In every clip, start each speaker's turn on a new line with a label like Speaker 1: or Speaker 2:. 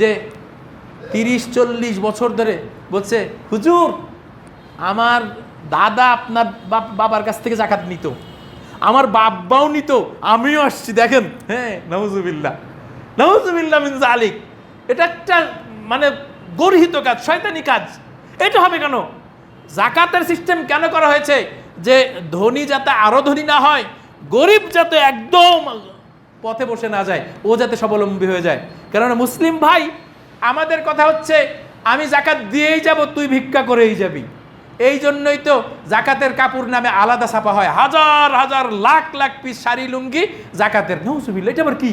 Speaker 1: যে 30-40 বছর ধরে বলছে, হুজুর আমার দাদা আপনার বাবার কাছ থেকে জাকাত নিত, আমার বাব্বাও নিত, আমিও আসছি, দেখেন। হ্যাঁ, নাউজুবিল্লাহ, নাউজুবিল্লাহ মিন যালিক। এটা একটা মানে গর্হিত কাজ, শয়তানি কাজ। এটা হবে কেন? জাকাতের সিস্টেম কেন করা হয়েছে? যে ধনী যাতে আরো ধনী না হয়, গরিব যাতে একদম পথে বসে না যায়, ও যাতে স্বাবলম্বী হয়ে যায়। কেননা মুসলিম ভাই, আমাদের কথা হচ্ছে আমি জাকাত দিয়েই যাব, তুই ভিক্ষা করেই যাবি। এই জন্যই তো জাকাতের কাপড় নামে আলাদা ছাপা হয়, হাজার হাজার লাখ লাখ পিস শাড়ি লুঙ্গি জাকাতের। নাউজুবিল্লাহ, এটা আবার কি?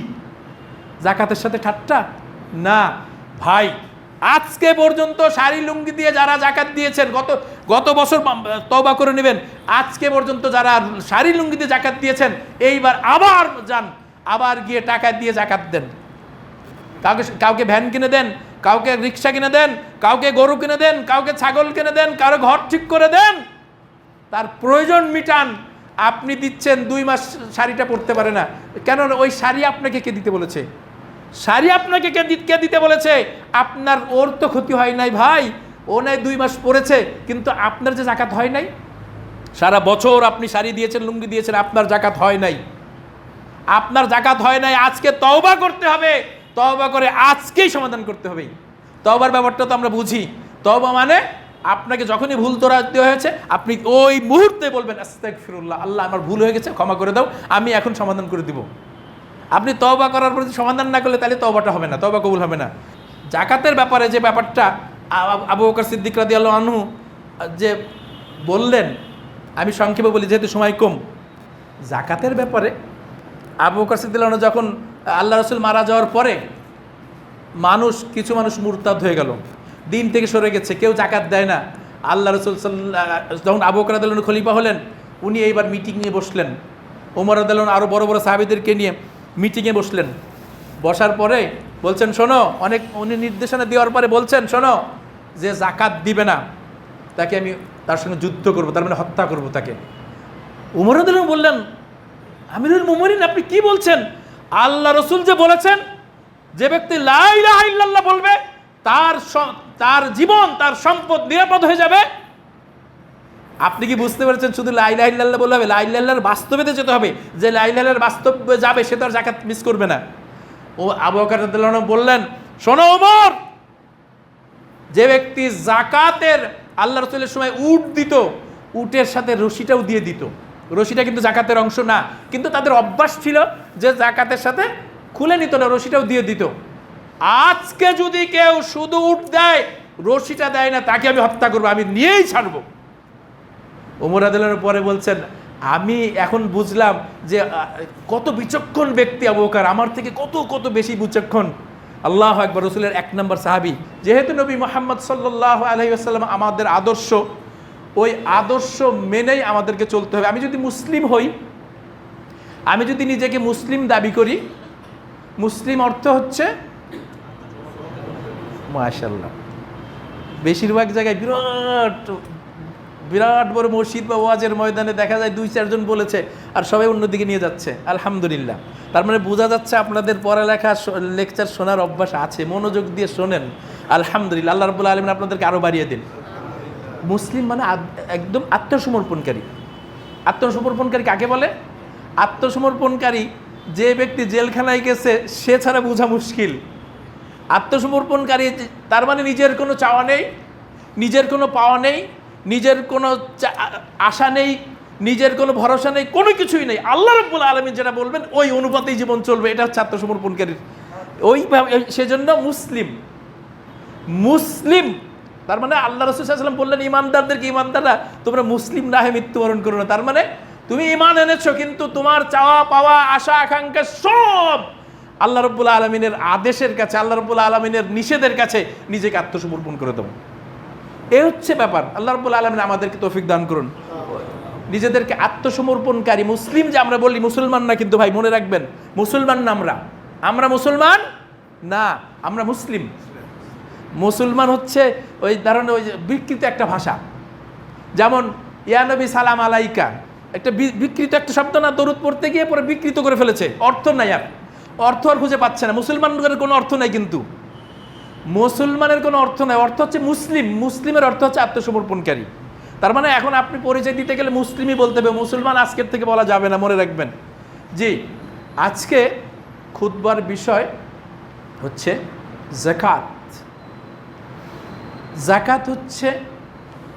Speaker 1: জাকাতের সাথে ঠাট্টা? না ভাই, আজকে পর্যন্ত শাড়ি লুঙ্গি দিয়ে যারা জাকাত দিয়েছেন, গত বছর তওবা করে নেবেন, আজকে পর্যন্ত যারা শাড়ি লুঙ্গি দিয়ে জাকাত দিয়েছেন, এইবার আবার যান, আবার গিয়ে টাকা দিয়ে জাকাত দেন। কাউকে ভ্যান কিনে দেন, কাউকে রিক্সা কিনে দেন, কাউকে গরু কিনে দেন, কাউকে ছাগল কিনে দেন, কারো ঘর ঠিক করে দেন, তার প্রয়োজন মিটান। আপনি দিচ্ছেন 2 মাস শাড়িটা পরতে পারে না, কেন? ওই শাড়ি আপনাকে কে দিতে বলেছে? শাড়ি আপনাকে কে দিতে বলেছে? আপনার, ওর তো ক্ষতি হয় নাই ভাই, ও নাই 2 মাস পরেছে, কিন্তু আপনার যে জাকাত হয় নাই, সারা বছর আপনি শাড়ি দিয়েছেন, লুঙ্গি দিয়েছেন, আপনার জাকাত হয় নাই, আপনার জাকাত হয় নাই। আজকে তওবা করতে হবে, তওবা করে আজকেই সমাধান করতে হবে। তওবার ব্যাপারটা তো আমরা বুঝি। তওবা মানে আপনাকে যখনই ভুল ধরা দেওয়া হয়েছে, আপনি ওই মুহূর্তে বলবেন আস্তাগফিরুল্লাহ, আল্লাহ আমার ভুল হয়ে গেছে, ক্ষমা করে দাও, আমি এখন সমাধান করে দিব। আপনি তওবা করার পর সমাধান না করলে তাহলে তওবাটা হবে না, তওবা কবুল হবে না। জাকাতের ব্যাপারে যে ব্যাপারটা আবু বকর সিদ্দিক রাদিয়াল্লাহু আনহু যে বললেন, আমি সংক্ষেপে বলি যেহেতু সময় কম। জাকাতের ব্যাপারে আবু বকর সিদ্দিক রাদিয়াল্লাহু আনহু যখন আল্লাহ রাসূল মারা যাওয়ার পরে কিছু মানুষ মুরতাদ হয়ে গেল, দিন থেকে সরে গেছে, কেউ জাকাত দেয় না। আল্লাহ রাসূল যখন আবু বকর রাদিয়াল্লাহু আনহু খলিফা হলেন, উনি এইবার মিটিং নিয়ে বসলেন। ওমর রাদিয়াল্লাহু আনহু আরও বড় বড় সাহাবীদেরকে নিয়ে মিটিংয়ে বসলেন। বসার পরে বলছেন, শোনো, উনি নির্দেশনা দেওয়ার পরে বলছেন, শোনো, যে জাকাত দিবে না তাকে আমি তার সঙ্গে যুদ্ধ করব, তার মানে হত্যা করব তাকে। ওমর রাদিয়াল্লাহু আনহু বললেন, আমিরুল মুমিনিন, আপনি কি বলছেন? আল্লাহ রাসূল যে বলেছেন, যে ব্যক্তি লা ইলাহা ইল্লাল্লাহ বলবে তার জীবন, তার সম্পদ নিরাপদ হয়ে যাবে। আপনি কি বুঝতে পেরেছেন? শুধু লা ইলাহা ইল্লাল্লাহ বললে হবে? লা ইলাহা ইল্লাল্লাহর বাস্তবেতে যেতে হবে। যে লা ইলাহা ইল্লাল্লাহর বাস্তবে যাবে সে তো আর জাকাত মিস করবে না। ও আবু বকর রাদিয়াল্লাহু আনহু বললেন, শোনো ওমর, যে ব্যক্তি জাকাতের আল্লাহ রাসূলের সময় উট দিত, উটের সাথে রশিটাও দিয়ে দিত। রশিটা কিন্তু জাকাতের অংশ না, কিন্তু তাদের অভ্যাস ছিল যে জাকাতের সাথে খুলে নিত না, রশিটাও দিয়ে দিত। আজকে যদি কেউ শুধু উট দেয়, রশিটা দেয় না, তাকে আমি হত্যা করবো, আমি নিয়েই ছাড়বো। ওমর রাদিয়াল্লাহু আনহু পরে বলছেন, আমি এখন বুঝলাম যে কত বিচক্ষণ ব্যক্তি আবু বকর, আমার থেকে কত কত বেশি বিচক্ষণ। আল্লাহু আকবার। রাসূলের 1 নম্বর সাহাবী। যেহেতু নবী মুহাম্মদ সাল্লাল্লাহু আলাইহি ওয়াসাল্লাম আমাদের আদর্শ, ওই আদর্শ মেনেই আমাদেরকে চলতে হবে। আমি যদি মুসলিম হই, আমি যদি নিজেকে মুসলিম দাবি করি, মুসলিম অর্থ হচ্ছে, মাশাআল্লাহ, বেশিরভাগ জায়গায় বিরাট বড় মসজিদ বা ওয়াজের ময়দানে দেখা যায় 2-4 জন বলেছে আর সবাই অন্যদিকে নিয়ে যাচ্ছে। আলহামদুলিল্লাহ, তার মানে বোঝা যাচ্ছে আপনাদের পড়ালেখা লেকচার শোনার অভ্যাস আছে, মনোযোগ দিয়ে শোনেন। আলহামদুলিল্লাহ, আল্লাহ রাব্বুল আলামিন আপনাদেরকে আরও বাড়িয়ে দিন। মুসলিম মানে একদম আত্মসমর্পণকারী। আত্মসমর্পণকারী কাকে বলে? আত্মসমর্পণকারী যে ব্যক্তি জেলখানায় গেছে সে ছাড়া বোঝা মুশকিল। আত্মসমর্পণকারী তার মানে নিজের কোনো চাওয়া নেই, নিজের কোনো পাওয়া নেই, নিজের কোনো আশা নেই, নিজের কোনো ভরসা নেই, কোনো কিছুই নেই। আল্লাহ রাব্বুল আলামিন যেটা বলবেন ওই অনুপাতেই জীবন চলবে, এটা হচ্ছে আত্মসমর্পণকারীর। ওইভাবে সেজন্য মুসলিম তার মানে আল্লাহ রাসূল সাল্লাল্লাহু আলাইহি ওয়াসাল্লাম বললেন, ইমানদারদেরকে, ইমানদাররা তোমরা মুসলিম না হয়ে মৃত্যুবরণ করো না। তার মানে তুমি ঈমান এনেছো, কিন্তু তোমার চাওয়া পাওয়া আশা আকাঙ্ক্ষা সব আল্লাহ রাব্বুল আলামিনের আদেশের কাছে, আল্লাহ রাব্বুল আলামিনের নিষেধের কাছে নিজেকে আত্মসমর্পণ করে দেবো। এ হচ্ছে ব্যাপার। আল্লাহ রাব্বুল আলামিন আমাদেরকে তৌফিক দান করুন। নিজেদেরকে আত্মসমর্পণকারী মুসলিম যে আমরা বলি, মুসলমান না কিন্তু ভাই, মনে রাখবেন, মুসলমান না আমরা মুসলমান না, আমরা মুসলিম। মুসলমান হচ্ছে ওই ধরনের ওই বিকৃত একটা ভাষা, যেমন ইয়া নবী সালাম আলাইকা, একটা বিকৃত একটা শব্দ না? দরুদ পড়তে গিয়ে পরে বিকৃত করে ফেলেছে, অর্থ নাই, আর অর্থ আর খুঁজে পাচ্ছে না। মুসলমানদের কোনো অর্থ নাই, কিন্তু মুসলমানের কোনো অর্থ নয়, অর্থ হচ্ছে মুসলিম। মুসলিমের অর্থ হচ্ছে আত্মসমর্পণকারী। তার মানে এখন আপনি পরিচয় দিতে গেলে মুসলিমই বলতে হবে, মুসলমান আজকের থেকে বলা যাবে না, মনে রাখবেন। জি, আজকে খুতবার বিষয় হচ্ছে যাকাত। যাকাত হচ্ছে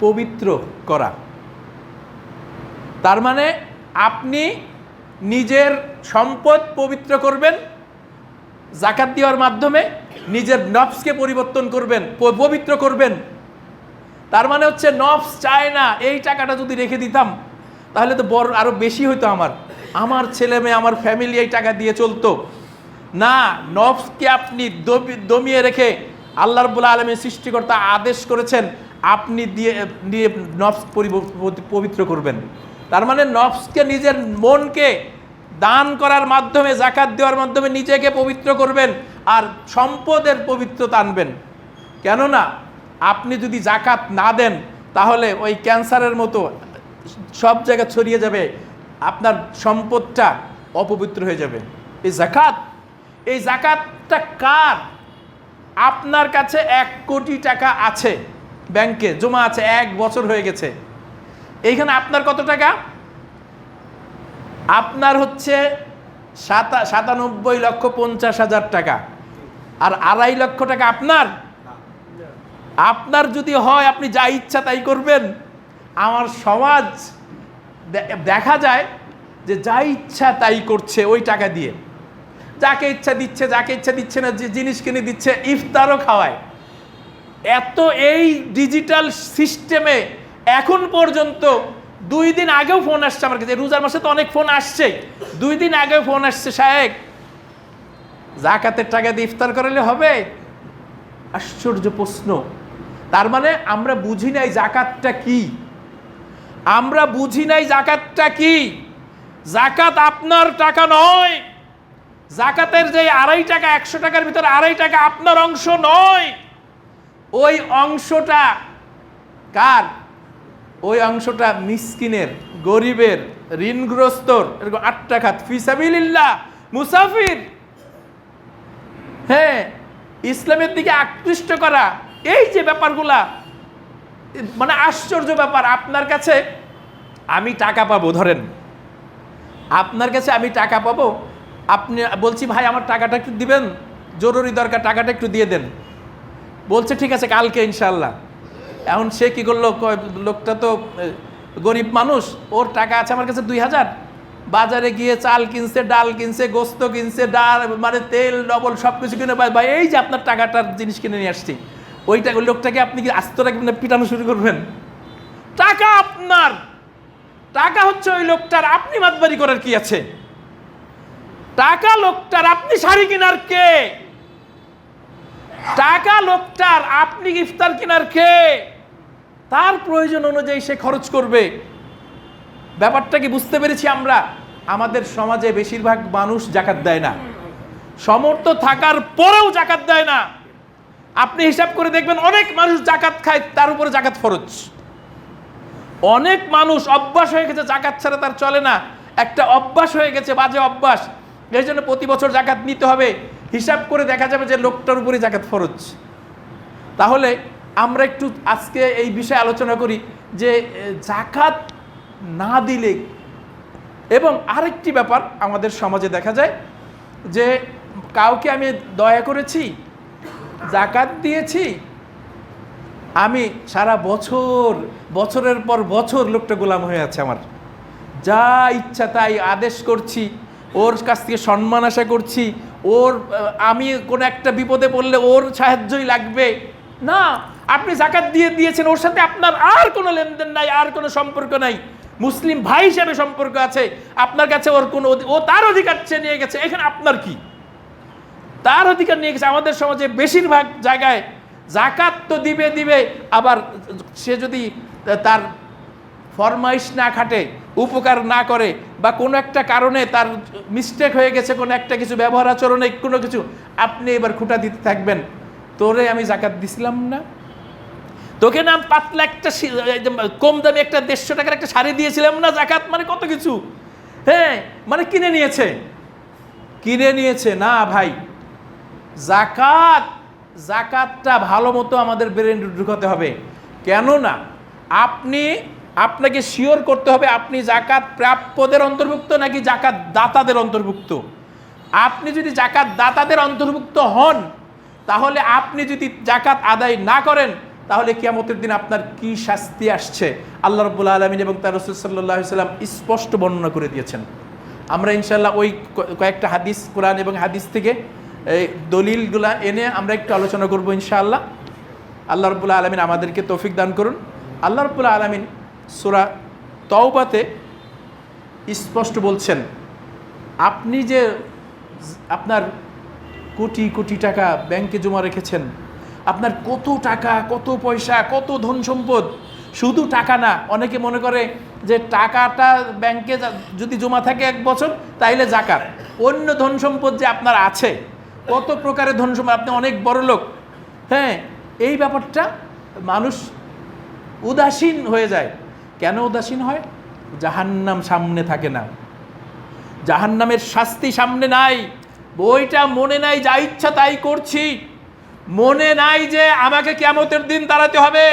Speaker 1: পবিত্র করা। তার মানে আপনি নিজের সম্পদ পবিত্র করবেন, যাকাত দেওয়ার মাধ্যমে নিজের নফসকে পরিবর্তন করবেন, পবিত্র করবেন। তার মানে হচ্ছে নফস চায় না এই টাকাটা যদি রেখে দিতাম তাহলে তো বড় আরো বেশি হইতো, আমার ছেলে মেয়ে আমার ফ্যামিলি এই টাকা দিয়ে চলতো না। নফসকে আপনি দমিয়ে রেখে আল্লাহ রাব্বুল আলামিন সৃষ্টিকর্তা আদেশ করেছেন আপনি দিয়ে নফস পবিত্র করবেন। তার মানে নফসকে, নিজের মনকে দান করার মাধ্যমে, যাকাত দেওয়ার মাধ্যমে নিজেকে পবিত্র করবেন আর সম্পদের পবিত্রতা আনবেন। কেননা আপনি যদি যাকাত না দেন তাহলে ওই ক্যান্সারের মতো সব জায়গায় ছড়িয়ে যাবে, আপনার সম্পদটা অপবিত্র হয়ে যাবে। এই যাকাতটা কার? আপনার কাছে 1 কোটি টাকা আছে, ব্যাংকে জমা আছে, 1 বছর হয়ে গেছে। এইখানে আপনার কত টাকা? আপনার হচ্ছে 97,50,000 টাকা। আর 2.5 লক্ষ টাকা আপনার। আপনার যদি হয় আপনি যা ইচ্ছা তাই করবেন। আমার সমাজ দেখা যায় যে যা ইচ্ছা তাই করছে ওই টাকা দিয়ে, যাকে ইচ্ছা দিচ্ছে, যাকে ইচ্ছা দিচ্ছে না, যে জিনিস কিনে দিচ্ছে, ইফতারও খাওয়ায়। এত এই ডিজিটাল সিস্টেমে এখন পর্যন্ত 2 দিন আগেও ফোন আসছে আমার কাছে, রোজার মাসে তো অনেক ফোন আসছে, 2 দিন আগেও ফোন আসছে, সাহেব যাকাতের টাকা দিয়ে ইফতার করালে হবে? আশ্চর্য প্রশ্ন। তার মানে আমরা বুঝি নাই যাকাতটা কি, আমরা বুঝি নাই যাকাতটা কি। যাকাত আপনার টাকা নয়, যাকাতের যে 2.5 টাকা, 100 টাকার ভিতরে 2.5 টাকা আপনার অংশ নয়। ওই অংশটা কার? ওই অংশটা মিসকিনের, গরিবের, ঋণগ্রস্তর, এরকম 8 টাকা ফিসাবিলিল্লাহ, মুসাফির, হ্যাঁ, ইসলামের দিকে আকৃষ্ট করা, এই যে ব্যাপারগুলা, মানে আশ্চর্য ব্যাপার। আপনার কাছে আমি টাকা পাবো, ধরেন আপনার কাছে আমি টাকা পাবো, আপনি বলছি ভাই আমার টাকাটা একটু দিবেন, জরুরি দরকার, টাকাটা একটু দিয়ে দেন। বলছে ঠিক আছে কালকে ইনশাল্লাহ। এখন সে কি করলো, লোকটা তো গরিব মানুষ, ওর টাকা আছে আমার কাছে 2,000, বাজারে গিয়ে চাল কিনছে, ডাল কিনছে, গোস্ত কিনছে, ডাল মানে তেল ডবল সব কিছু কিনে, ভাই এই যে আপনার টাকাটার জিনিস কিনে নিয়ে আসছি, ওই লোকটাকে আপনি কি আস্ত রাখবেন, পিটানো শুরু করবেন? টাকা আপনার, টাকা হচ্ছে ওই লোকটার, আপনি মাতবারি করার কি আছে? টাকা লোকটার, আপনি শাড়ি কেনার কে? টাকা লোকটার, আপনি ইফতার কেনার কে? তার প্রয়োজন অনুযায়ী সে খরচ করবে। ব্যাপারটা কি বুঝতে পেরেছি আমরা? আমাদের সমাজে বেশিরভাগ মানুষ যাকাত দেয় না, সমর্থ থাকার পরেও যাকাত দেয় না। আপনি হিসাব করে দেখবেন অনেক মানুষ যাকাত খায়, তার উপরে যাকাত ফরজ। অনেক মানুষ অভ্যাস হয়ে গেছে, যাকাত ছাড়া তার চলে না, একটা অভ্যাস হয়ে গেছে, বাজে অভ্যাস। এই জন্য প্রতি বছর যাকাত নিতে হবে। হিসাব করে দেখা যাবে যে লোকটার উপরে যাকাত ফরজ। তাহলে আমরা একটু আজকে এই বিষয়ে আলোচনা করি যে যাকাত না দিলে, এবং আরেকটি ব্যাপার আমাদের সমাজে দেখা যায় যে কাউকে আমি দয়া করেছি, যাকাত দিয়েছি, আমি সারা বছর, বছরের পর বছর লোকটা গোলাম হয়ে আছে, আমার যা ইচ্ছা তাই আদেশ করছি, ওর কাছ থেকে সম্মান আশা করছি, ওর আমি কোনো একটা বিপদে পড়লে ওর সাহায্যই লাগবে না। আপনি যাকাত দিয়েছেন, ওর সাথে আপনার আর কোনো লেনদেন নাই, আর কোনো সম্পর্ক নাই, মুসলিম ভাই হিসেবে সম্পর্ক আছে। আপনার কাছে ওর কোনো, ও তার অধিকার চেয়ে নিয়ে গেছে, এখানে আপনার কি? তার অধিকার নিয়ে গেছে। আমাদের সমাজে বেশিরভাগ জায়গায় যাকাত তো দিবে, আবার সে যদি তার ফরমাইশ না খাটে, উপকার না করে, বা কোনো একটা কারণে তার মিস্টেক হয়ে গেছে, কোনো একটা কিছু ব্যবহার আচরণে কোনো কিছু, আপনি এবার খুঁটা দিতে থাকবেন, তোরে আমি যাকাত দিছিলাম না, তোকে নাম পাতলা একটা কম দামি একটা 150 টাকার একটা শাড়ি দিয়েছিলাম না, যাকাত মানে কত কিছু, হ্যাঁ, মানে কিনে নিয়েছে না ভাই। যাকাত জাকাতটা ভালো মতো আমাদের ব্রেন ঢুকাতে হবে। কেননা আপনাকে শিওর করতে হবে আপনি জাকাত প্রাপ্যদের অন্তর্ভুক্ত নাকি জাকাত দাতাদের অন্তর্ভুক্ত। আপনি যদি জাকাত দাতাদের অন্তর্ভুক্ত হন, তাহলে আপনি যদি জাকাত আদায় না করেন, তাহলে কিয়ামতের দিন আপনার কি শাস্তি আসছে আল্লাহ রাব্বুল আলামিন এবং তার রাসূল সাল্লাল্লাহু আলাইহি সাল্লাম স্পষ্ট বর্ণনা করে দিয়েছেন। আমরা ইনশাআল্লাহ ওই কয়েকটা হাদিস, কোরআন এবং হাদিস থেকে এই দলিলগুলা এনে আমরা একটু আলোচনা করব ইনশাআল্লাহ। আল্লাহ রাব্বুল আলামিন আমাদেরকে তৌফিক দান করুন। আল্লাহ রাব্বুল আলামিন সূরা তাওবাতে স্পষ্ট বলছেন, আপনি যে আপনার কোটি কোটি টাকা ব্যাংকে জমা রেখেছেন, আপনার কত টাকা, কত পয়সা, কত ধন সম্পদ, শুধু টাকা না, অনেকে মনে করে যে টাকাটা ব্যাংকে যদি জমা থাকে 1 বছর তাইলে জাকাত। অন্য ধন সম্পদ যে আপনার আছে, কত প্রকারের ধন সম্পদ, আপনি অনেক বড় লোক, হ্যাঁ, এই ব্যাপারটা মানুষ উদাসীন হয়ে যায়। কেন উদাসীন হয়? জাহান্নাম সামনে থাকে না, জাহান্নামের শাস্তি সামনে নাই, বইটা মনে নাই, যা ইচ্ছা তাই করছি, মনে নাই যে আমাকে কিয়ামতের দিন দাঁড়াতে হবে।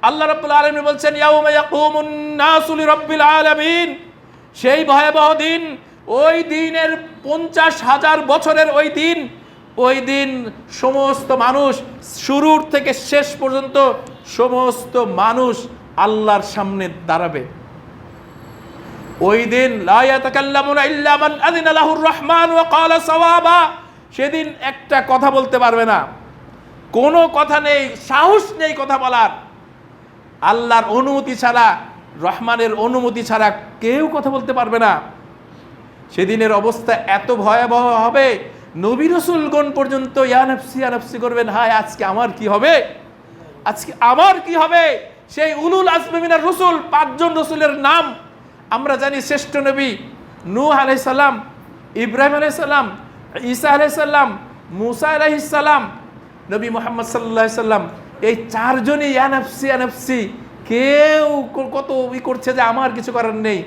Speaker 1: আল্লাহ রাব্বুল আলামিন বলছেন, ইয়াউমা ইয়াকুমুন নাসু লিরাব্বিল আলামিন, সেই ভয়াবহ দিন, ওই দিনের 50,000 বছরের ওই দিন সমস্ত মানুষ, শুরুর থেকে শেষ পর্যন্ত সমস্ত মানুষ আল্লাহর সামনে দাঁড়াবে। ওই দিন লা ইয়াতাকাল্লামুনা ইল্লা মান আযিনা লাহুর রহমান ওয়া ক্বালা সাওয়াবা, সেদিন একটা কথা বলতে পারবে না, কোনো কথা নেই, সাহস নেই কথা বলার। আল্লাহর অনুমতি ছাড়া, রহমানের অনুমতি ছাড়া কেউ কথা বলতে পারবে না। সেদিনের অবস্থা এত ভয়াবহ হবে, নবী রাসূলগণ পর্যন্ত ইয়া নাফসি করবেন, হায় আজকে আমার কি হবে, আজকে আমার কি হবে। সেই উলুল আজমি মিনার রাসূল, 5 জন রাসূলের নাম আমরা জানি। শ্রেষ্ঠ নবী নূহ আলাইহিস সালাম, ইব্রাহিম আলাইহিস সালাম, ঈসা আলাইহিস সালাম, মুসা আলাইহিস সালাম, নবী মুহাম্মদ সাল্লাল্লাহু আলাইহি সাল্লাম, এই 4 জনই ইয়া নাফসি, কেউ কত করছে যে আমার কিছু করার নেই।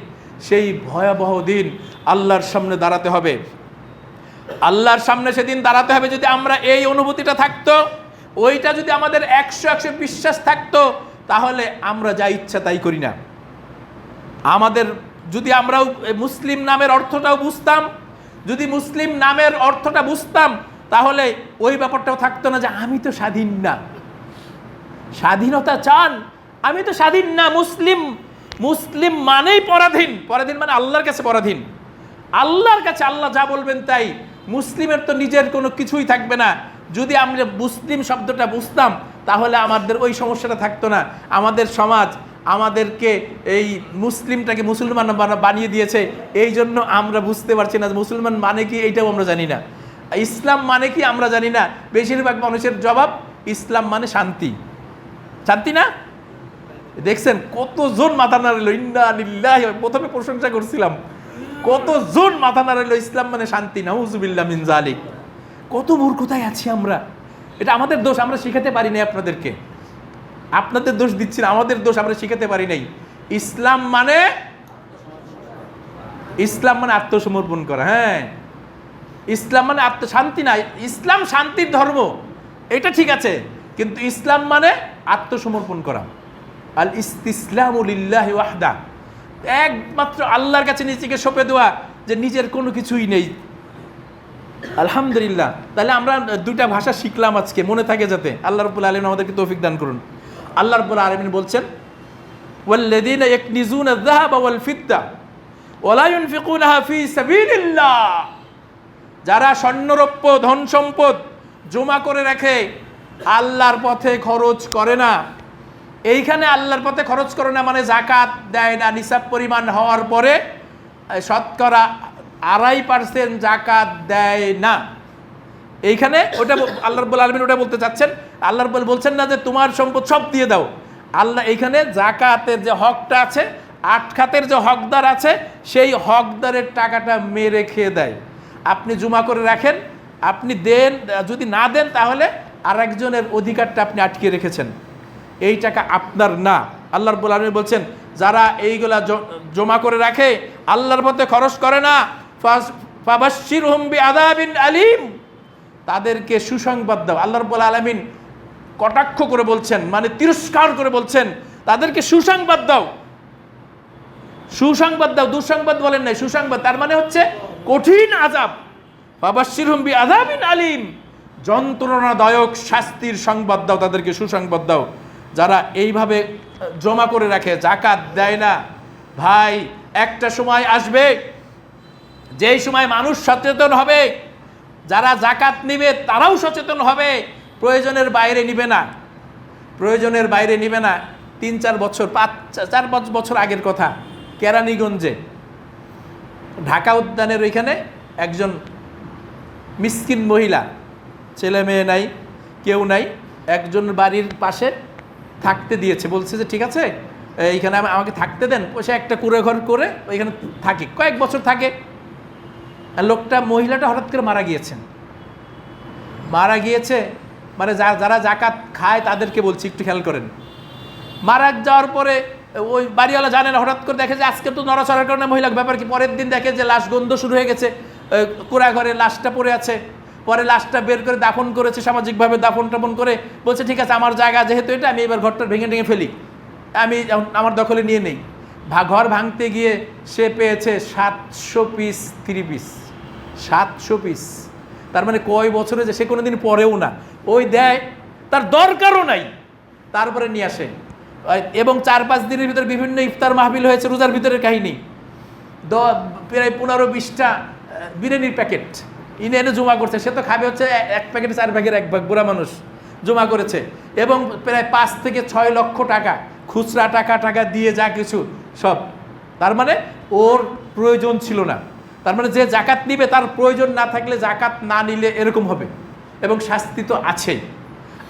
Speaker 1: সেই ভয়াবহ দিন আল্লাহর সামনে দাঁড়াতে হবে, আল্লাহর সামনে সেদিন দাঁড়াতে হবে। যদি আমরা এই অনুভূতিটা থাকতো, ওইটা যদি আমাদের 100 বিশ্বাস থাকতো, তাহলে আমরা যা ইচ্ছা তাই করি না। আমাদের যদি আমরাও মুসলিম নামের অর্থটাও বুঝতাম, যদি মুসলিম নামের অর্থটা বুঝতাম, তাহলে ওই ব্যাপারটাও থাকতো না যে আমি তো স্বাধীন না। স্বাধীনতা চান? আমি তো স্বাধীন না। মুসলিম মানেই পরাধীন মানে আল্লাহর কাছে পরাধীন, আল্লাহর কাছে আল্লাহ যা বলবেন তাই। মুসলিমের তো নিজের কোনো কিছুই থাকবে না। যদি আমরা মুসলিম শব্দটা বুঝতাম, তাহলে আমাদের ওই সমস্যাটা থাকতো না। আমাদের সমাজ আমাদেরকে এই মুসলিমটাকে মুসলমান বানিয়ে দিয়েছে, এই জন্য আমরা বুঝতে পারছি না মুসলমান মানে কি, এইটাও আমরা জানি না। ইসলাম মানে কি আমরা জানি না। বেশিরভাগ মানুষের জবাব ইসলাম মানে শান্তি। শান্তি না? দেখছেন কতজন মাথা নাড়াইল, ইন্না লিল্লাহি, প্রথমে প্রশংসা করছিলাম, কতজন মাথা নাড়াইল ইসলাম মানে শান্তি। নাউযুবিল্লাহ মিন যালিক। কত মূর্খতায় আছি আমরা। এটা আমাদের দোষ, আমরা শিখাতে পারি নাই আপনাদেরকে। আপনাদের দোষ দিচ্ছি না, আমাদের দোষ, আমরা শিখাতে পারি নাই। ইসলাম মানে আত্মসমর্পণ করা। হ্যাঁ, ইসলাম মানে শান্তি না। ইসলাম শান্তির ধর্ম, এটা ঠিক আছে, কিন্তু ইসলাম মানে আত্মসমর্পণ করা। আল ইস্তিসলামু লিল্লাহি ওয়াহদা, একমাত্র আল্লাহর কাছে নিজেকে সঁপে দেওয়া, যে নিজের কোনো কিছুই নেই। আলহামদুলিল্লাহ। তাহলে আমরা 2টা ভাষা শিখলাম আজকে, মনে থাকে যাতে। আল্লাহ রাব্বুল আলামিন আমাদেরকে তৌফিক দান করুন। আল্লাহ রাব্বুল আলামিন বলছেন, ওয়াল্লাযীনা ইয়াকনিজুনা আয-যাহাবা ওয়াল ফিদ্দা ওয়া লা ইউনফিকুনাহা ফী সাবিলিল্লাহ, যারা স্বর্ণরৌপ্য ধন সম্পদ জমা করে রাখে, আল্লাহর পথে খরচ করে না। এইখানে আল্লাহর পথে খরচ করে না মানে জাকাত দেয় না, নিসাব পরিমাণ হওয়ার পরে শতকরা 2.5% জাকাত দেয় না। এইখানে ওটা আল্লাহ রাব্বুল আলামিন ওটা বলতে চাচ্ছেন। আল্লাহ রাব্বুল বলছেন না যে তোমার সম্পদ সব দিয়ে দাও। আল্লাহ এইখানে জাকাতের যে হকটা আছে, 8 খাতের যে হকদার আছে, সেই হকদারের টাকাটা মেরে খেয়ে দেয়। আপনি জমা করে রাখেন, আপনি দেন, যদি না দেন তাহলে আরেকজনের অধিকারটা আপনি আটকে রেখেছেন, এই টাকা আপনার না। আল্লাহ রাব্বুল আলামিন বলছেন, যারা এইগুলা জমা করে রাখে, আল্লাহর পথে খরচ করে না, ফাবাশশিরহুম বিআযাবিন আলীম, তাদেরকে সুসংবাদ দাও। আল্লাহ রাব্বুল আলামিন কটাক্ষ করে বলছেন, মানে তিরস্কার করে বলছেন, তাদেরকে সুসংবাদ দাও, সুসংবাদ দাও, দুঃসংবাদ বলেন নাই, সুসংবাদ। তার মানে হচ্ছে কঠিন আযাব, ফাবাশশিরহুম বিআযাবিন আলীম, যন্ত্রণাদায়ক শাস্তির সংবাদ দাও, তাদেরকে সুসংবাদ দাও। যারা এইভাবে জমা করে রাখে, যাকাত দেয় না, ভাই একটা সময় আসবে যেই সময় মানুষ সচেতন হবে, যারা যাকাত নিবে তারাও সচেতন হবে, প্রয়োজনের বাইরে নিবে না, প্রয়োজনের বাইরে নিবে না। 3-4 বছর 4-5 বছর আগের কথা, কেরানীগঞ্জে ঢাকা উদ্যানের ওইখানে একজন মিসকিন মহিলা, ছেলে মেয়ে নাই, কেউ নাই, একজন বাড়ির পাশে থাকতে দিয়েছে, বলছে যে ঠিক আছে এইখানে আমাকে থাকতে দেন। সে একটা কুঁড়ে ঘর করে ওইখানে থাকে, কয়েক বছর থাকে। আর মহিলাটা হঠাৎ করে মারা গিয়েছেন, মারা গিয়েছে, মানে যারা যাকাত খায় তাদেরকে বলছি একটু খেয়াল করেন। মারা যাওয়ার পরে ওই বাড়িওয়ালা জানে না, হঠাৎ করে দেখে যে আজকে তো নড়াচড়ার কারণে মহিলার ব্যাপার কি, পরের দিন দেখে যে লাশ গন্ধ শুরু হয়ে গেছে, কুড়া ঘরে লাশটা পড়ে আছে। পরে লাশটা বের করে দাফন করেছে, সামাজিকভাবে দাফন টাফন করে বলছে ঠিক আছে আমার জায়গা যেহেতু এটা, আমি এবার ঘরটা ভেঙে ফেলি, আমি আমার দখলে নিয়ে নেই। ঘর ভাঙতে গিয়ে সে পেয়েছে 700 পিস 3 পিস, 700 পিস। তার মানে কয় বছরে যে সে কোনোদিন পরেও না, ওই দেয়, তার দরকারও নাই, তারপরে নিয়ে আসে। এবং 4-5 দিনের ভিতরে বিভিন্ন ইফতার মাহফিল হয়েছে, রোজার ভিতরের কাহিনী। প্রায় 15-20টা বিরিয়ানির প্যাকেট এনে জমা করছে। সে তো খাবে হচ্ছে 1 প্যাকেটে 4 ভাগের 1 ভাগ, বুড়া মানুষ জমা করেছে। এবং প্রায় 5 থেকে 6 লক্ষ টাকা খুচরা টাকা দিয়ে যা কিছু সব। তার মানে ওর প্রয়োজন ছিল না। তার মানে যে যাকাত নিবে তার প্রয়োজন না থাকলে যাকাত না নিলে এরকম হবে, এবং শাস্তি তো আছেই।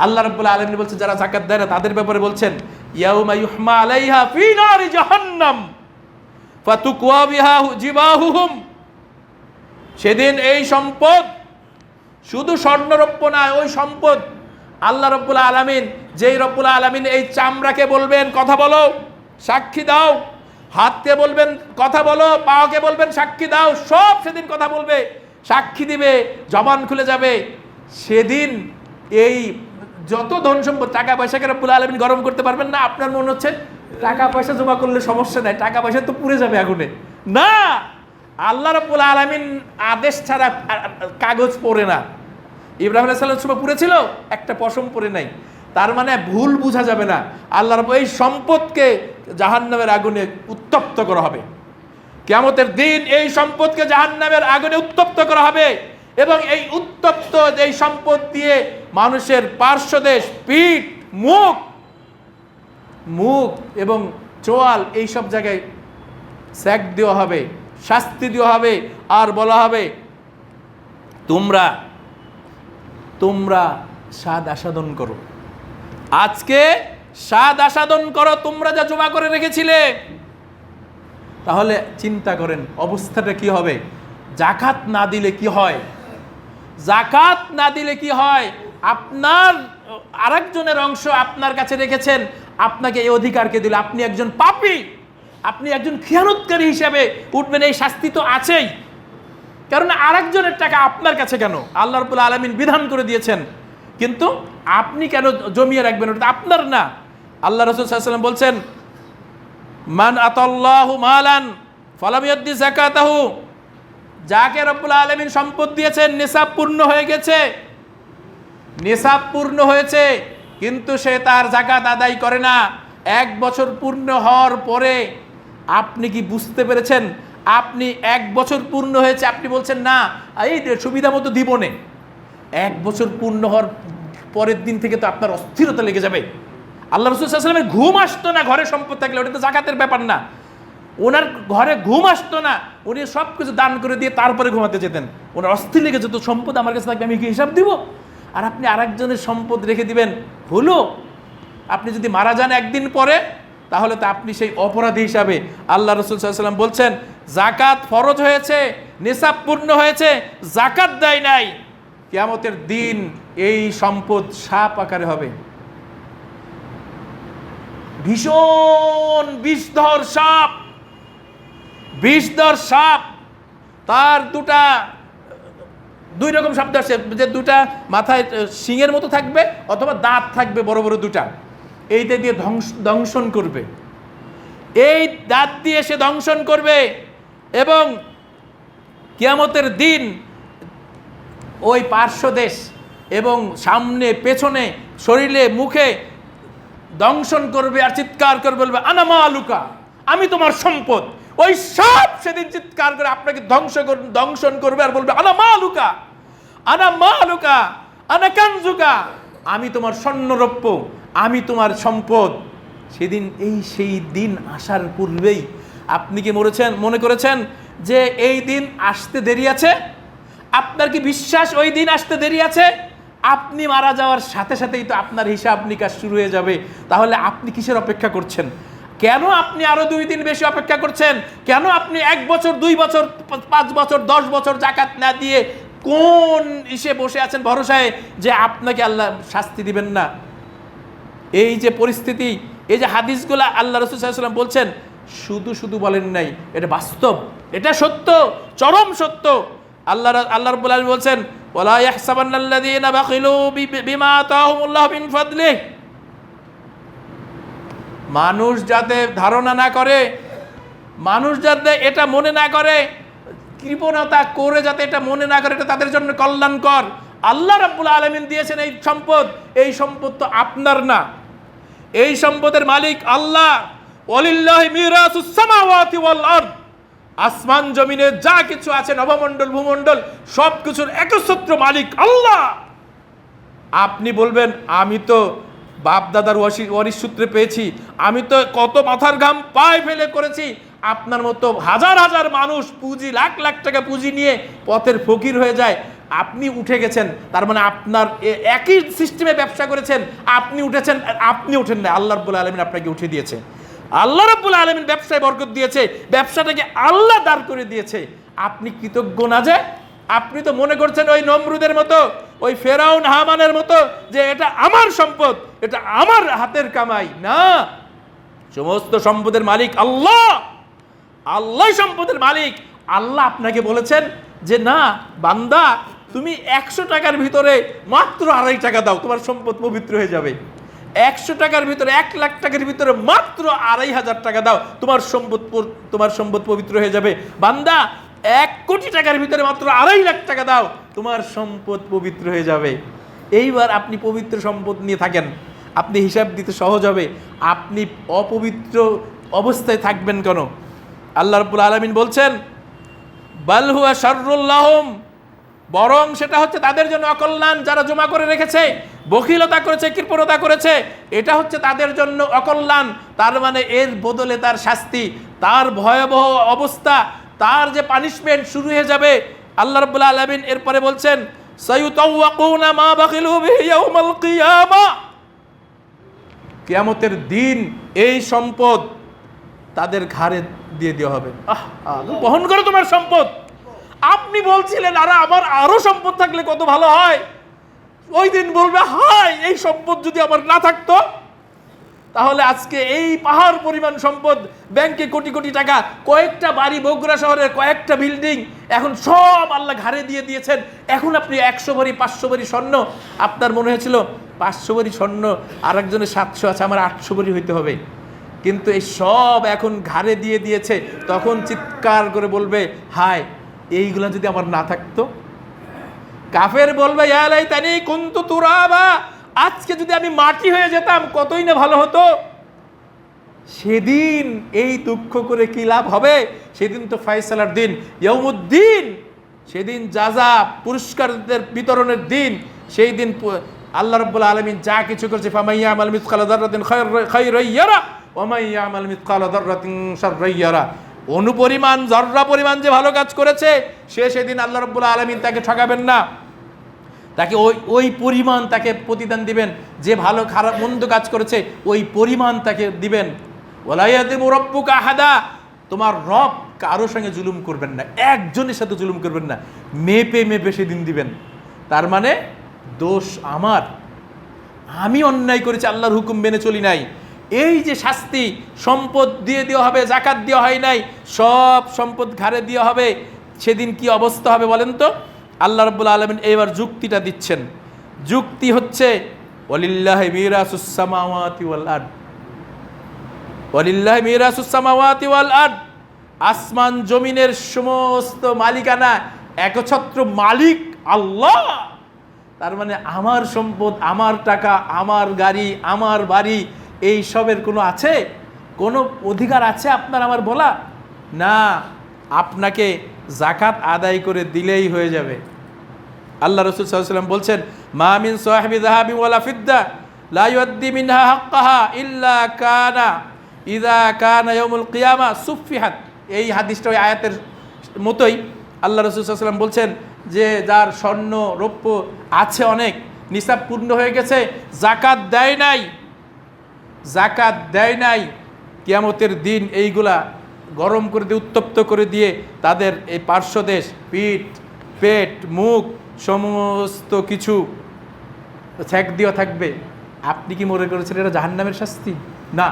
Speaker 1: আল্লাহ রাব্বুল আলামিন বলছেন যারা যাকাত দেয় না তাদের ব্যাপারে বলছেন, ইয়াউমা ইউহমা আলাইহা ফি নারি জাহান্নাম ফাতুকওয়া বিহা জিবাহুহুম। সেদিন এই সম্পদ শুধু স্বর্ণরৌপ্য নয়, ওই সম্পদ আল্লাহ রাব্বুল আলামিন, যেই রাব্বুল আলামিন এই চামড়াকে বলবেন কথা বলো, সাক্ষী দাও, হাতকে বলবেন কথা বলো, পাকে বলবেন সাক্ষী দাও, সব সেদিন কথা বলবে, সাক্ষী দিবে, জবান খুলে যাবে। সেদিন এই যত ধন সম্পদ, টাকা পয়সাকে রাব্বুল আলামিন গরম করতে পারবেন না। আপনার মনে হচ্ছে টাকা পয়সা জমা করলে সমস্যা নাই, টাকা পয়সা তো পুড়ে যাবে আগুনে। না, আল্লাহ রাব্বুল আলামিন আদেশ ছাড়া কাগজ পড়ে না। ইব্রাহিম আলাইহিস সালামের সময় পুড়েছিল, একটা পশম পড়ে নাই। তার মানে ভুল বোঝা যাবে না। আল্লাহ রাব্বুল এই সম্পদকে জাহান্নামের আগুনে উত্তপ্ত করা হবে। কিয়ামতের দিন এই সম্পদকে জাহান্নামের আগুনে উত্তপ্ত করা হবে, এবং এই উত্তপ্ত এই সম্পদ দিয়ে মানুষের পার্শ্বদেশ, পিঠ, মুখ এবং চোয়াল এই সব জায়গায় স্যাক দেওয়া হবে, শাস্তি দেওয়া হবে। আর বলা হবে তোমরা স্বাদ আস্বাদন করো, আজকে স্বাদ আস্বাদন করো তোমরা যা জমা করে রেখেছিলে। তাহলে চিন্তা করেন অবস্থাটা কি হবে। যাকাত না দিলে কি হয়, যাকাত না দিলে কি হয়। আপনার আরেকজনের অংশ আপনার কাছে রেখেছেন, আপনাকে এই অধিকারকে দিল, আপনি একজন পাপী, আপনি একজন খেয়ানতকারী হিসেবে উঠবেন। এই শাস্তি তো আছেই, কারণ আরেকজনের টাকা আপনার কাছে কেন, আল্লাহ রাব্বুল আলামিন বিধান করে দিয়েছেন, কিন্তু আপনি কেন জমিয়ে রাখবেন, ওটা আপনার না। আল্লাহ রাসূল সাল্লাল্লাহু আলাইহি ওয়াসাল্লাম বলছেন, মান আতাল্লাহু মালান ফালাম ইউদ্দি যাকাতাহু, যাকে রব্বুল আলামিন সম্পদ দিয়েছেন, নিসাব পূর্ণ হয়ে গেছে, নিসাব পূর্ণ হয়েছে, কিন্তু সে তার যাকাত আদায় করে না। 1 বছর পূর্ণ হওয়ার পরে আপনি কি বুঝতে পেরেছেন, আপনি 1 বছর পূর্ণ হয়েছে, আপনি বলছেন না এই সুবিধা মতো দিব নে। 1 বছর পূর্ণ হওয়ার পরের দিন থেকে তো আপনার অস্থিরতা লেগে যাবে। আল্লাহ রাসূল সাল্লাল্লাহু আলাইহি ওয়াসাল্লামের ঘুম আসতো না ঘরে সম্পদ থাকলে, ওটা তো যাকাতের ব্যাপার না। ওনার ঘরে ঘুম আসতো না, উনি সব কিছু দান করে দিয়ে তারপরে ঘুমাতে যেতেন। ওনার অস্থির লেগে যেত, সম্পদ আমার কাছে থাকবে আমি কি হিসাব দিব, আর আপনি আরেকজনের সম্পদ রেখে দিবেন। হলো আপনি যদি মারা যান 1 দিন পরে, তাহলে তো আপনি সেই অপরাধী হিসাবে। আল্লাহ রাসূল সাল্লাল্লাহু আলাইহি ওয়াসাল্লাম বলছেন, যাকাত ফরজ হয়েছে, নিসাব পূর্ণ হয়েছে, যাকাত দেয় নাই, কিয়ামতের দিন এই সম্পদ সাপ আকারে হবে, ভীষণ বিষধর সাপ, তার 2টা দুই রকম শব্দ আসছে, যে দুটা মাথায় শিঙের মতো থাকবে অথবা দাঁত থাকবে বড় বড় দুটা, এইটা দিয়ে দংশন করবে, এই দাঁত দিয়ে সে দংশন করবে। এবং কিয়ামতের দিন ওই পার্শ্বদেশ এবং সামনে পেছনে শরীরে মুখে দংশন করবে আর চিৎকার করে বলবে আনা মালুকা, আমি তোমার সম্পদ। ওই সব সেদিন চিৎকার করে আপনাকে দংশন করবে আর বলবে আনা মালুকা, আনা মালুকা, আনা কানজুকা, আমি তোমার স্বর্ণরৌপ্য, আমি তোমার সম্পদ। সেদিন সেই দিন আসার পূর্বেই আপনি কি মনে করেছেন যে এই দিন আসতে দেরি আছে? আপনার কি বিশ্বাস ওই দিন আসতে দেরি আছে? আপনি মারা যাওয়ার সাথে সাথেই তো আপনার হিসাব নিকাশ শুরু হয়ে যাবে। তাহলে আপনি কিসের অপেক্ষা করছেন? কেন আপনি আরো 2 দিন বেশি অপেক্ষা করছেন? কেন আপনি 1 বছর, 2 বছর, 5 বছর, 10 বছর জাকাত না দিয়ে কোন ইসে বসে আছেন ভরসায় যে আপনাকে আল্লাহ শাস্তি দিবেন না? এই যে পরিস্থিতি, এই যে হাদিসগুলা আল্লাহ রাসূল সাল্লাল্লাহু আলাইহি ওয়াসাল্লাম বলছেন, শুধু শুধু বলেন নাই, এটা বাস্তব, এটা সত্য, চরম সত্য। আল্লাহ রাব্বুল আলামিন বলছেন ওয়ালা ইয়াহসাবান্নাল্লাযীনা বাখিলু বিমা আতাহুমুল্লাহু মিন ফাদলিহি, মানুষ যাতে ধারণা না করে, মানুষ যাতে এটা মনে না করে, কৃপণতা করে যাতে এটা মনে না করে এটা তাদের জন্য কল্যাণকর। আল্লাহ রাব্বুল আলামিন দিয়েছেন এই সম্পদ, এই সম্পদ তো আপনার না, এই সম্পদের মালিক আল্লাহ। ওয়ালিল্লাহি মিরাসুস সামাওয়াতি ওয়াল আরদ, আসমান জমিনে যা কিছু আছে, নবমণ্ডল ভূমণ্ডল, সব কিছুর একচ্ছত্র মালিক আল্লাহ। আপনি বলবেন আমি তো বাপ দাদার ওয়ারিশ সূত্রে পেয়েছি, আমি তো কত মাথার ঘাম পায়ে ফেলে করেছি। আপনার মতো হাজার হাজার মানুষ পুঁজি, লাখ লাখ টাকা পুঁজি নিয়ে পথের ফকির হয়ে যায়, আপনি উঠে গেছেন। তার মানে আপনার একই সিস্টেমে ব্যবসা করেছেন, আপনি উঠেছেন, আপনি উঠেন না, আল্লাহ রাব্বুল আলামিন আপনাকে উঠে দিয়েছে। আল্লাহ রাব্বুল আলামিন ব্যবসায় বরকত দিয়েছে, ব্যবসাটাকে আল্লাহ দাঁড় করে দিয়েছে। আপনি কৃতজ্ঞ না যে? আপনি তো মনে করছেন ওই নমরুদের মতো, ওই ফেরাউন হামানের মতো যে এটা আমার সম্পদ, এটা আমার হাতের কামাই। না, সমস্ত সম্পদের মালিক আল্লাহ, আল্লাহ সম্পদের মালিক। আল্লাহ আপনাকে বলেছেন যে না বান্দা, তুমি 100 টাকার ভিতরে মাত্র 2.5 টাকা দাও, তোমার সম্পদ পবিত্র হয়ে যাবে। 100 টাকার ভিতরে, 1 লাখ টাকার ভিতরে মাত্র 2,500 টাকা দাও, তোমার সম্পদ পবিত্র হয়ে যাবে। বান্দা, 1 কোটি টাকার ভিতরে মাত্র 2.5 লাখ টাকা দাও, তোমার সম্পদ পবিত্র হয়ে যাবে। এইবার আপনি পবিত্র সম্পদ নিয়ে থাকেন, আপনি হিসাব দিতে সহজ হবে। আপনি অপবিত্র অবস্থায় থাকবেন কেন? আল্লাহ রাব্বুল আলামিন বলছেন বাল হুয়া শাররুল লাহুম, বরং সেটা হচ্ছে তাদের জন্য অকল্যাণ, যারা জমা করে রেখেছে, বখিলতা করেছে, কৃপণতা করেছে, এটা হচ্ছে তাদের জন্য অকল্যাণ। তার মানে এর বদলে তার শাস্তি, তার ভয়াবহ অবস্থা, তার যে পানিশমেন্ট শুরু হয়ে যাবে। আল্লাহ রাব্বুল আলামিন এরপরে বলছেন সায়ুতাওয়াকুনা মা বাখিলু বিহি ইয়াউমাল কিয়ামা, কিয়ামতের দিন এই সম্পদ তাদের ঘাড়ে দিয়ে দেওয়া হবে। বহন করো তোমার সম্পদ। আপনি বলছিলেন আমার আরো সম্পদ থাকলে কত ভালো হয়, ওই দিন বলবে হায় এই সম্পদ যদি আমার না থাকতো, তাহলে আজকে এই পাহাড় পরিমাণ সম্পদ, ব্যাংকে কোটি কোটি টাকা, কয়েকটা বাড়ি, বগুড়া শহরের কয়েকটা বিল্ডিং, এখন সব আল্লাহ ঘাড়ে দিয়ে দিয়েছেন। এখন আপনি 100 ভরি 500 ভরি স্বর্ণ, আপনার মনে হয়েছিল 500 ভরি স্বর্ণ, আর একজনের 700 আছে, আমার 800 ভরি হইতে হবে, কিন্তু এই সব এখন ঘাড়ে দিয়ে দিয়েছে। তখন চিৎকার করে বলবে হায় এইগুলা যদি আমার না থাকতো। কাফের বলবে ইয়া লাইতানি কুনতু তুরাবা, আজকে যদি আমি মাটি হয়ে যেতাম কতই না ভালো হতো। সেদিন এই দুঃখ করে কি লাভ হবে? সেদিন তো ফয়সালার দিন, ইয়াউমুদ্দিন, সেদিন যাজা পুরস্কারদের বিতরণের দিন। সেই দিন আল্লাহ রাব্বুল আলামিন যা কিছু করেছে, ফামাইয়া আমাল মিসকালা যাররাতিন খায়রান ইয়ারা ওয়া মাইয়া আমাল মিসকালা যাররাতিন শাররান ইয়ারা, অনুপরিমাণ জর্রা পরিমাণ যে ভালো কাজ করেছে, সেদিন আল্লাহ রাব্বুল আলামিন তাকে ঠকাবেন না, তাকে ওই পরিমাণ তাকে প্রতিদান দিবেন। যে ভালো খারাপ মন্দ কাজ করেছে ওই পরিমাণ তাকে দিবেন। ওয়ালা ইয়াযলিমু রাব্বুকা আহাদা, তোমার রব কারোর সঙ্গে জুলুম করবেন না, একজনের সাথে জুলুম করবেন না, মেপে মেপে সেদিন দিবেন। তার মানে দোষ আমার, আমি অন্যায় করেছি, আল্লাহর হুকুম মেনে চলি নাই। এই যে শাস্তি, সম্পদ দিয়ে দেওয়া হবে, জাকাত দেওয়া হয় নাই, সব সম্পদ ঘাড়ে দেওয়া হবে। সেদিন কি অবস্থা হবে বলেন তো? আল্লাহ রাব্বুল আলামিন এইবার যুক্তিটা দিচ্ছেন। যুক্তি হচ্ছে ওয়ালিল্লাহি মিরাসুস সামাওয়াতি ওয়াল আরদ, ওয়ালিল্লাহি মিরাসুস সামাওয়াতি ওয়াল আরদ, আসমান জমিনের সমস্ত মালিকানা একছত্র মালিক আল্লাহ। তার মানে আমার সম্পদ, আমার টাকা, আমার গাড়ি, আমার বাড়ি, এই সবের কোনো আছে, কোনো অধিকার আছে আপনার আমার বলা? না, আপনাকে যাকাত আদায় করে দিলেই হয়ে যাবে। আল্লাহ রাসূল সাল্লাল্লাহু আলাইহি ওয়াসাল্লাম বলছেন, মা মিন সাহিবি যাহাবি ওয়ালা ফিদ্দা লা ইউদ্দি মিনহা হাক্কাহা ইল্লা কানা ইযা কানা ইয়াউমুল কিয়ামা সুফিহাত। এই হাদিসটা ওই আয়াতের মতোই। আল্লাহ রাসূল সাল্লাল্লাহু আলাইহি ওয়াসাল্লাম বলছেন যে যার স্বর্ণ রৌপ্য আছে অনেক, নিসাব পূর্ণ হয়ে গেছে, যাকাত দেয় নাই, যাকাত দেয় নাই, কিয়ামতের দিন এইগুলা গরম করে দিয়ে, উত্তপ্ত করে দিয়ে তাদের এই পার্শ্বদেশ, পিঠ, পেট, মুখ সমস্ত কিছু ছ্যাঁক দেওয়া থাকবে। আপনি কি মনে করেছেন এটা জাহান্নামের শাস্তি? না,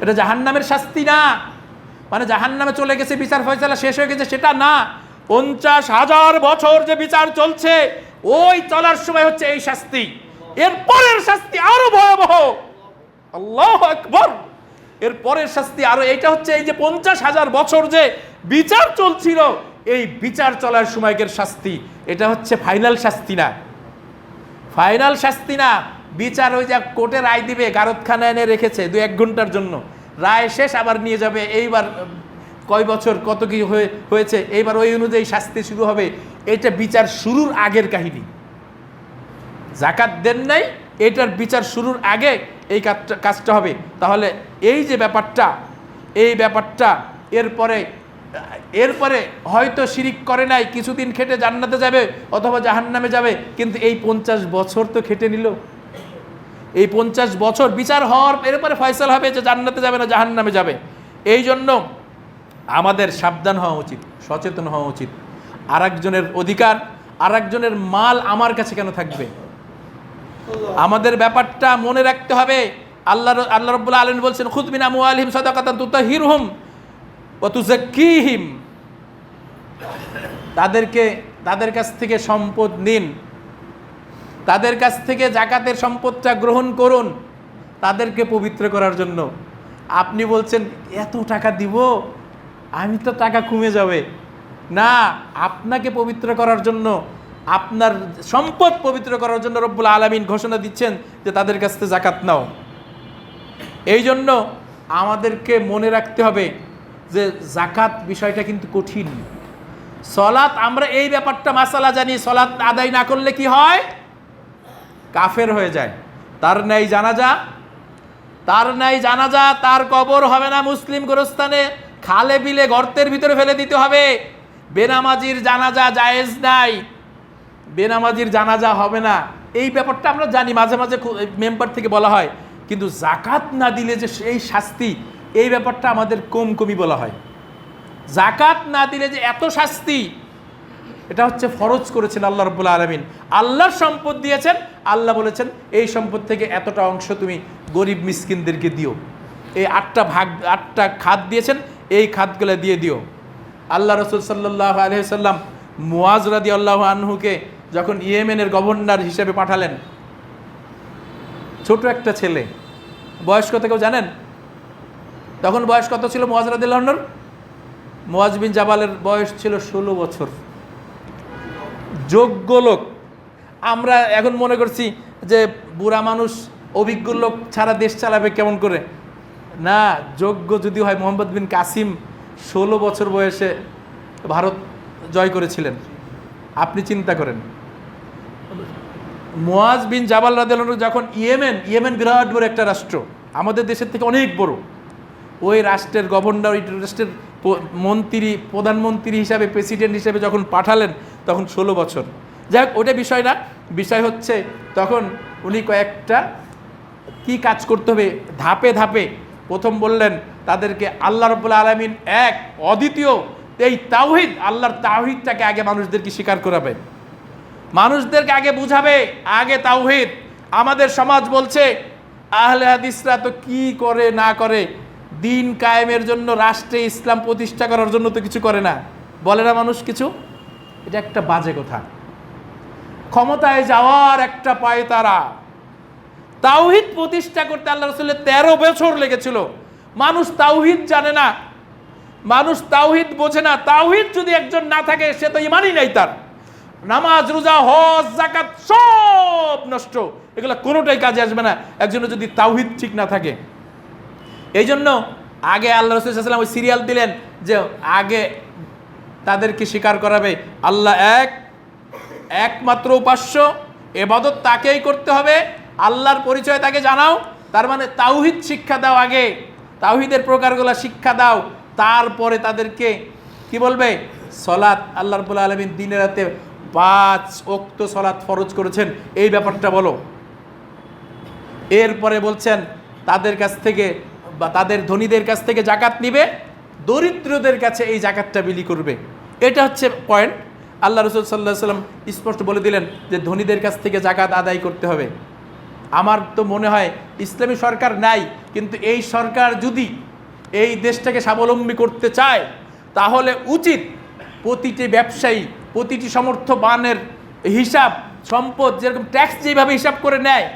Speaker 1: এটা জাহান্নামের শাস্তি না। মানে জাহান্নামে চলে গেছে, বিচার ফয়সালা শেষ হয়ে গেছে, সেটা না। 50,000 বছর যে বিচার চলছে, ওই চলার সময় হচ্ছে এই শাস্তি। এর পরের শাস্তি আরো ভয়াবহ। আল্লাহু আকবার। এর পরের শাস্তি আরো, এইটা হচ্ছে এই যে 50,000 বছর যে বিচার চলছিল, এই বিচার চলার সময়কের শাস্তি। এটা হচ্ছে ফাইনাল শাস্তি না, ফাইনাল শাস্তি না। বিচার ওই যে কোর্টে রায় দিবে, গারদখানায় এনে রেখেছে 2-1 ঘন্টার জন্য, রায় শেষ আবার নিয়ে যাবে, এইবার কয় বছর কত কি হয়েছে, এইবার ওই অনুযায়ী শাস্তি শুরু হবে। এটা বিচার শুরুর আগের কাহিনী। যাকাত দেন নাই, এটার বিচার শুরুর আগে এই কাজটা হবে। তাহলে এই যে ব্যাপারটা, এই ব্যাপারটা এরপরে হয়তো শিরিক করে নাই, কিছুদিন খেটে জান্নাতে যাবে অথবা জাহান্নামে যাবে, কিন্তু এই 50 বছর তো খেটে নিল। এই 50 বছর বিচার হওয়ার এরপরে ফয়সালা হবে যে জান্নাতে যাবে না জাহান্নামে যাবে। এই জন্য আমাদের সাবধান হওয়া উচিত, সচেতন হওয়া উচিত। আরেকজনের অধিকার, আরেকজনের মাল আমার কাছে কেন থাকবে? আমাদের ব্যাপারটা মনে রাখতে হবে। আল্লাহ রাব্বুল আলামিন বলছেন, খুয মিন আমওয়ালিহিম সাদাকাতান তুতাহহিরুহুম ওয়া তুযাক্কিহিম। তাদের কাছ থেকে সম্পদ নিন, তাদের কাছ থেকে যাকাতের সম্পদটা গ্রহণ করুন, তাদেরকে পবিত্র করার জন্য। আপনি বলছেন এত টাকা দিব, আমি তো টাকা কমে যাবে। না, আপনাকে পবিত্র করার জন্য, আপনার সম্পদ পবিত্র করার জন্য রব্বুল আলামিন ঘোষণা দিচ্ছেন যে তাদের কাছ থেকে যাকাত নাও। এই জন্য আমাদেরকে মনে রাখতে হবে যে যাকাত বিষয়টা কিন্তু কঠিন। সলাত, আমরা এই ব্যাপারটা মাসালা জানি, সলাত আদায় না করলে কি হয়? কাফের হয়ে যায়। তার ন্যায় জানাজা, তার কবর হবে না মুসলিম গোরস্থানে, খালে বিলে গর্তের ভিতরে ফেলে দিতে হবে। বেনামাজির জানাজা জায়েজ নাই, বেনামাজির জানাজা হবে না। এই ব্যাপারটা আমরা জানি, মাঝে মাঝে মেম্বার থেকে বলা হয়, কিন্তু যাকাত না দিলে যে সেই শাস্তি, এই ব্যাপারটা আমাদের কমই বলা হয়। যাকাত না দিলে যে এত শাস্তি, এটা হচ্ছে ফরজ করেছেন আল্লাহ রাব্বুল আলামিন। আল্লাহর সম্পদ দিয়েছেন, আল্লাহ বলেছেন এই সম্পদ থেকে এতটা অংশ তুমি গরিব মিসকিনদেরকে দিও। এই 8টা খাত দিয়েছেন, এই খাতগুলো দিয়ে দিও। আল্লাহ রাসূল সাল্লাল্লাহু আলাইহি ওয়াসাল্লাম মুয়াজ রাদিয়াল্লাহু আনহুকে যখন ইয়েমেনের গভর্নর হিসেবে পাঠালেন, ছোট একটা ছেলে, বয়স কত কেউ জানেন? তখন বয়স কত ছিল মুয়াজ রাদিয়াল্লাহু আনহুর? মুয়াজ বিন জাবালের বয়স ছিল 16 বছর। যোগ্য লোক। আমরা এখন মনে করছি যে বুড়া মানুষ, অভিজ্ঞ লোক ছাড়া দেশ চালাবে কেমন করে? না, যোগ্য যদি হয়, মোহাম্মদ বিন কাসিম 16 বছর বয়সে ভারত জয় করেছিলেন। আপনি চিন্তা করেন, মুয়াজ বিন জাবাল রাদিয়াল্লাহু আনহু যখন ইয়েমেন বিরাট বড় একটা রাষ্ট্র, আমাদের দেশের থেকে অনেক বড়, ওই রাষ্ট্রের গভর্নর, ওই রাষ্ট্রের মন্ত্রী, প্রধানমন্ত্রী হিসাবে, প্রেসিডেন্ট হিসাবে যখন পাঠালেন, তখন 16 বছর। যাই হোক, ওটা বিষয় না। বিষয় হচ্ছে তখন উনি কয়েকটা কি কাজ করতে হবে ধাপে ধাপে। প্রথম বললেন তাদেরকে আল্লাহ রাব্বুল আলামিন এক, অদ্বিতীয়, এই তাওহীদ, আল্লাহর তাওহীদটাকে আগে মানুষদেরকে স্বীকার করাবে, মানুষদেরকে আগে বুঝাবে, আগে তাওহীদ। আমাদের সমাজ বলছে আহলে হাদিসরা তো কি করে না করে, দিন কায়েমের জন্য, রাষ্ট্রে ইসলাম প্রতিষ্ঠা করার জন্য তো কিছু করে না, বলে না মানুষ কিছু? এটা একটা বাজে কথা। ক্ষমতায় যাওয়ার একটা পায়তারা। তাওহীদ প্রতিষ্ঠা করতে আল্লাহ রাসূলের 13 বছর লেগেছিল। মানুষ তাওহীদ জানে না, মানুষ তাওহীদ বোঝে না। তাওহীদ যদি একজন না থাকে সে তো ঈমানই নাই তার। নামাজ, রোজা, হজ, যাকাত সব নষ্ট, এগুলো কোনোটাই কাজে আসবে না একজনের যদি তাওহীদ ঠিক না থাকে। এই জন্য আগে আল্লাহ রাসূল সাল্লাল্লাহু আলাইহি ওয়াসাল্লাম ওই সিরিয়াল দিলেন যে আগে তাদেরকে স্বীকার করাবে আল্লাহ এক, একমাত্র উপাস্য, ইবাদত তাকেই করতে হবে, আল্লাহর পরিচয় তাকে জানাও। তার মানে তাওহীদ শিক্ষা দাও, আগে তাওহীদের প্রকারগুলো শিক্ষা দাও, তারপরে তাদেরকে কি বলবে? সলাত, আল্লাহ রাব্বুল আলামিন দিনে রাতে 5 ওয়াক্ত সলাত ফরজ করেছেন, এই ব্যাপারটা বলো। এরপরে বলছেন তাদের কাছ থেকে বা তাদের ধনীদের কাছ থেকে জাকাত নিবে, দরিদ্রদের কাছে এই জাকাতটা বিলি করবে। এটা হচ্ছে পয়েন্ট। আল্লাহ রাসূল সাল্লাল্লাহু আলাইহি ওয়াসাল্লাম স্পষ্ট বলে দিলেন যে ধনীদের কাছ থেকে জাকাত আদায় করতে হবে। আমার তো মনে হয় ইসলামী সরকার নাই, কিন্তু এই সরকার যদি এই দেশটাকে স্বাবলম্বী করতে চায় তাহলে উচিত প্রতিটি ব্যবসায়ী, প্রতিটি সমর্থবানের হিসাব, সম্পদ যেরকম ট্যাক্স যেভাবে হিসাব করে নেয়,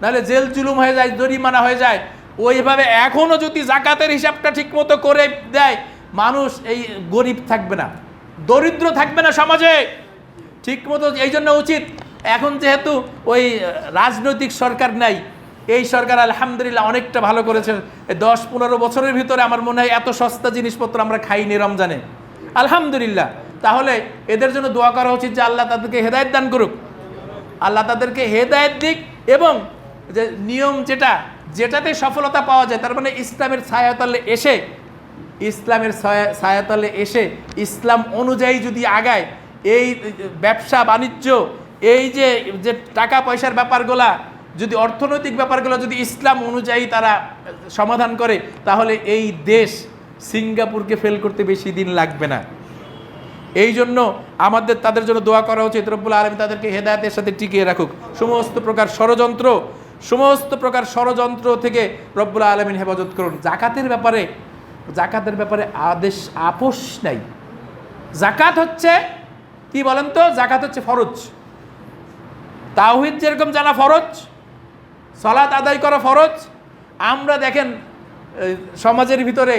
Speaker 1: নাহলে জেল জুলুম হয়ে যায়, জরিমানা হয়ে যায়, ওইভাবে এখনও যদি জাকাতের হিসাবটা ঠিকমতো করে দেয়, মানুষ এই গরিব থাকবে না, দরিদ্র থাকবে না সমাজে ঠিকমতো। এই জন্য উচিত, এখন যেহেতু ওই রাজনৈতিক সরকার নাই, এই সরকার আলহামদুলিল্লাহ অনেকটা ভালো করেছে। 10-15 বছরের ভিতরে আমার মনে হয় এত সস্তা জিনিসপত্র আমরা খাইনি রমজানে, আলহামদুলিল্লাহ। তাহলে এদের জন্য দোয়া করা উচিত যে আল্লাহ তাদেরকে হেদায়েত দান করুক, আল্লাহ তাদেরকে হেদায়েত দিক, এবং যে নিয়ম যেটাতে সফলতা পাওয়া যায়, তার মানে ইসলামের ছায়াতলে এসে, ইসলামের ছায়াতলে এসে ইসলাম অনুযায়ী যদি আগায়, এই ব্যবসা বাণিজ্য, এই যে টাকা পয়সার ব্যাপারগুলা, যদি অর্থনৈতিক ব্যাপারগুলো যদি ইসলাম অনুযায়ী তারা সমাধান করে, তাহলে এই দেশ সিঙ্গাপুরকে ফেল করতে বেশি দিন লাগবে না। এই জন্য আমাদের তাদের জন্য দোয়া করা উচিত, রব্বুল আলামিন তাদেরকে হেদায়েতের সাথে টিকিয়ে রাখুক। সমস্ত প্রকার ষড়যন্ত্র থেকে রব্বুল আলামিন হেফাজত করুন। জাকাতের ব্যাপারে আপোষ নাই। জাকাত হচ্ছে কি বলেন তো? জাকাত হচ্ছে ফরজ। তাওহীদ যেরকম জানা ফরজ, সালাত আদায় করা ফরজ। আমরা দেখেন সমাজের ভিতরে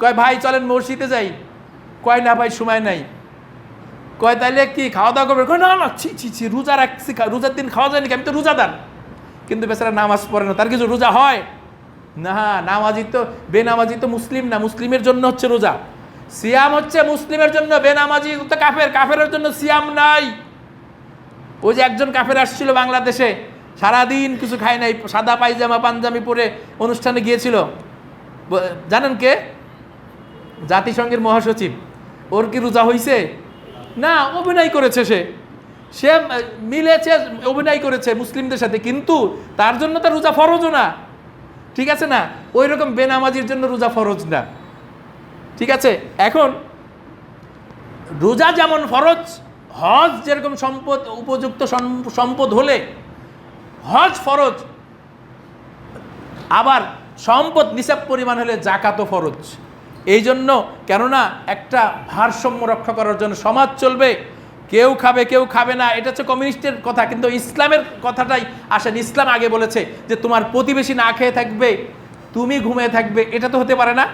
Speaker 1: কয় ভাই চলেন মসজিদে যাই, কয় না ভাই সময় নাই, কয় তাইলে কি খাওয়া দাওয়া করবে, কয় না না ছি রোজা রাখছি, রোজার দিন খাওয়া যায়নি, আমি তো রোজাদার। কিন্তু বেচারা নামাজ পড়ে না, তার কিছু রোজা হয় না। নামাজি তো বেনামাজি তো মুসলিম না, মুসলিমের জন্য হচ্ছে রোজা। সিয়াম হচ্ছে মুসলিমের জন্য, বেনামাজি তো কাফেরের জন্য সিয়াম নাই। ওই যে একজন কাফের আসছিল বাংলাদেশে, সারাদিন কিছু খায় নাই, সাদা পায়জামা পাঞ্জাবি পরে অনুষ্ঠানে গিয়েছিল। জানেন কে? জাতিসংঘের মহাসচিব। ওর কি রোজা হইছে? না, অভিনয় করেছে, সে মিলেছে, অভিনয় করেছে মুসলিমদের সাথে, কিন্তু তার জন্য তো রোজা ফরজও না, ঠিক আছে না? ওই রকম বেনামাজির জন্য রোজা ফরজ না, ঠিক আছে? এখন রোজা যেমন ফরজ, হজ যেরকম সম্পদ, উপযুক্ত সম্পদ হলে হজ ফরজ, আবার সম্পদ নিসাব পরিমাণ হলে জাকাতও ফরজ। এই জন্য, কেননা একটা ভারসাম্য রক্ষা করার জন্য সমাজ চলবে, কেউ খাবে কেউ খাবে না, এটা হচ্ছে কমিউনিস্টের কথা, কিন্তু ইসলামের কথাটাই আসেন। ইসলাম আগে বলেছে যে তোমার প্রতিবেশী না খেয়ে থাকবে, তুমি ঘুমিয়ে থাকবে, এটা তো হতে পারে না।